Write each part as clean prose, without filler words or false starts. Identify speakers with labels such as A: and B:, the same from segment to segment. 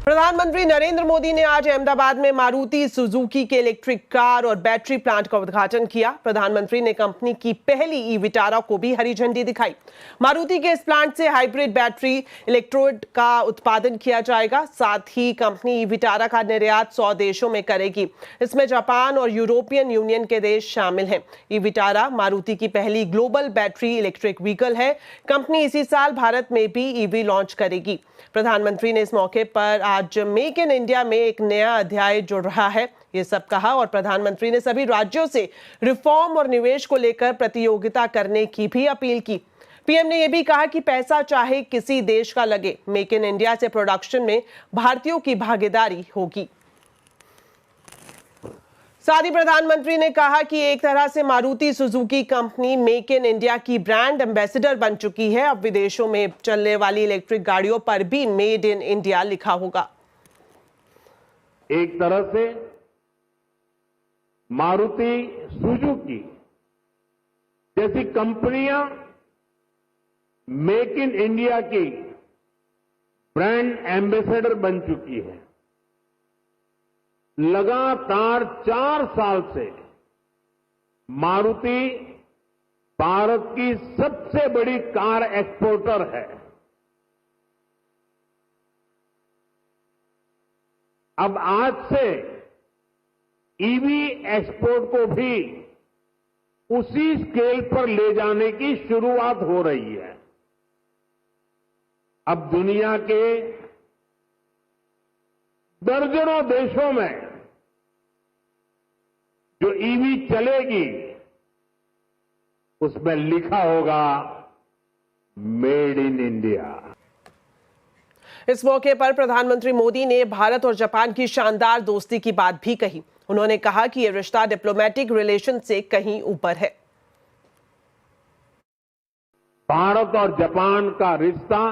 A: प्रधानमंत्री नरेंद्र मोदी ने आज अहमदाबाद में मारुति सुजुकी के इलेक्ट्रिक कार और बैटरी प्लांट का उद्घाटन किया। प्रधानमंत्री ने कंपनी की पहली ई विटारा को भी हरी झंडी दिखाई। मारुति के इस प्लांट से हाइब्रिड बैटरी इलेक्ट्रोड का उत्पादन किया जाएगा। साथ ही कंपनी ई विटारा का निर्यात 100 देशों में करेगी। इसमें जापान और यूरोपियन यूनियन के देश शामिल हैं। ई विटारा मारुति की पहली ग्लोबल बैटरी इलेक्ट्रिक व्हीकल है। कंपनी इसी साल भारत में भी ईवी लॉन्च करेगी। प्रधानमंत्री ने इस मौके पर आज मेक इन इंडिया में एक नया अध्याय जुड़ रहा है, ये सब कहा और प्रधानमंत्री ने सभी राज्यों से रिफॉर्म और निवेश को लेकर प्रतियोगिता करने की भी अपील की। पीएम ने यह भी कहा कि पैसा चाहे किसी देश का लगे, मेक इन इंडिया से प्रोडक्शन में भारतीयों की भागीदारी होगी। साथ ही प्रधानमंत्री ने कहा कि एक तरह से Maruti Suzuki company make in India की ब्रांड एम्बेसडर बन चुकी है। अब विदेशों में चलने वाली इलेक्ट्रिक गाड़ियों पर भी मेड इन इंडिया लिखा होगा।
B: एक तरह से मारुति सुजुकी जैसी कंपनियां मेक इन इंडिया की ब्रांड एम्बेसडर बन चुकी है। लगातार 4 साल से मारुति भारत की सबसे बड़ी कार एक्सपोर्टर है। अब आज से ईवी एक्सपोर्ट को भी उसी स्केल पर ले जाने की शुरुआत हो रही है। अब दुनिया के दर्जनों देशों में जो ईवी चलेगी उसमें लिखा होगा मेड इन इंडिया।
A: इस मौके पर प्रधानमंत्री मोदी ने भारत और जापान की शानदार दोस्ती की बात भी कही। उन्होंने कहा कि यह रिश्ता डिप्लोमेटिक रिलेशन से कहीं ऊपर है।
B: भारत और जापान का रिश्ता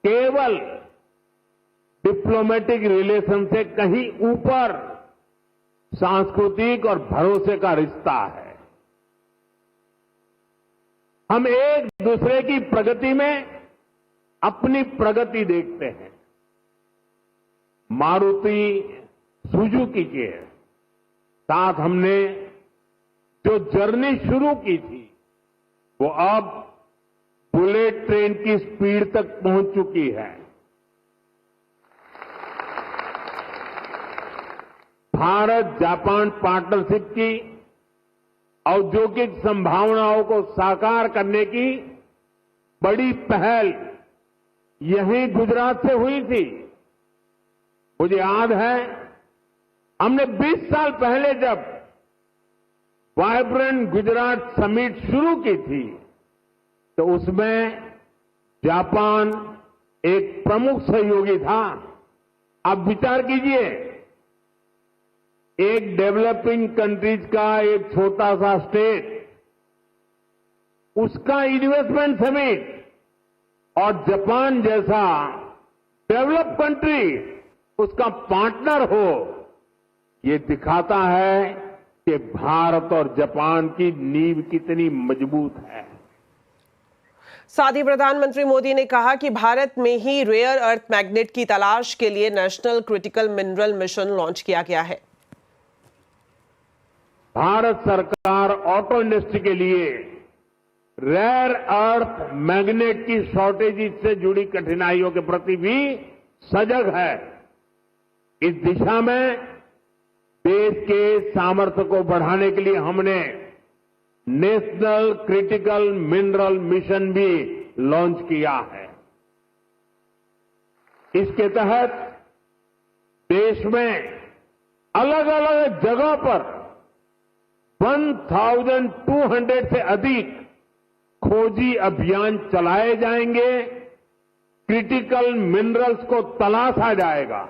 B: केवल डिप्लोमेटिक रिलेशन से कहीं ऊपर सांस्कृतिक और भरोसे का रिश्ता है। हम एक दूसरे की प्रगति में अपनी प्रगति देखते हैं। मारुति सुजुकी के साथ हमने जो जर्नी शुरू की थी वो अब बुलेट ट्रेन की स्पीड तक पहुंच चुकी है। भारत जापान पार्टनरशिप की औद्योगिक संभावनाओं को साकार करने की बड़ी पहल यहीं गुजरात से हुई थी। मुझे याद है हमने 20 साल पहले जब वाइब्रेंट गुजरात समिट शुरू की थी तो उसमें जापान एक प्रमुख सहयोगी था। आप विचार कीजिए, एक डेवलपिंग कंट्रीज का एक छोटा सा स्टेट, उसका इन्वेस्टमेंट समिट और जापान जैसा डेवलप कंट्री उसका पार्टनर हो, ये दिखाता है कि भारत और जापान की नींव कितनी मजबूत है।
A: साथ ही प्रधानमंत्री मोदी ने कहा कि भारत में ही रेयर अर्थ मैग्नेट की तलाश के लिए national critical mineral mission launch किया गया है।
B: भारत सरकार ऑटो इंडस्ट्री के लिए रेयर अर्थ मैग्नेट की शॉर्टेज से जुड़ी कठिनाइयों के प्रति भी सजग है। इस दिशा में देश के सामर्थ्य को बढ़ाने के लिए हमने नेशनल क्रिटिकल मिनरल मिशन भी लॉन्च किया है। इसके तहत देश में अलग अलग जगह पर 1200 से अधिक खोजी अभियान चलाए जाएंगे। क्रिटिकल मिनरल्स को तलाशा जाएगा।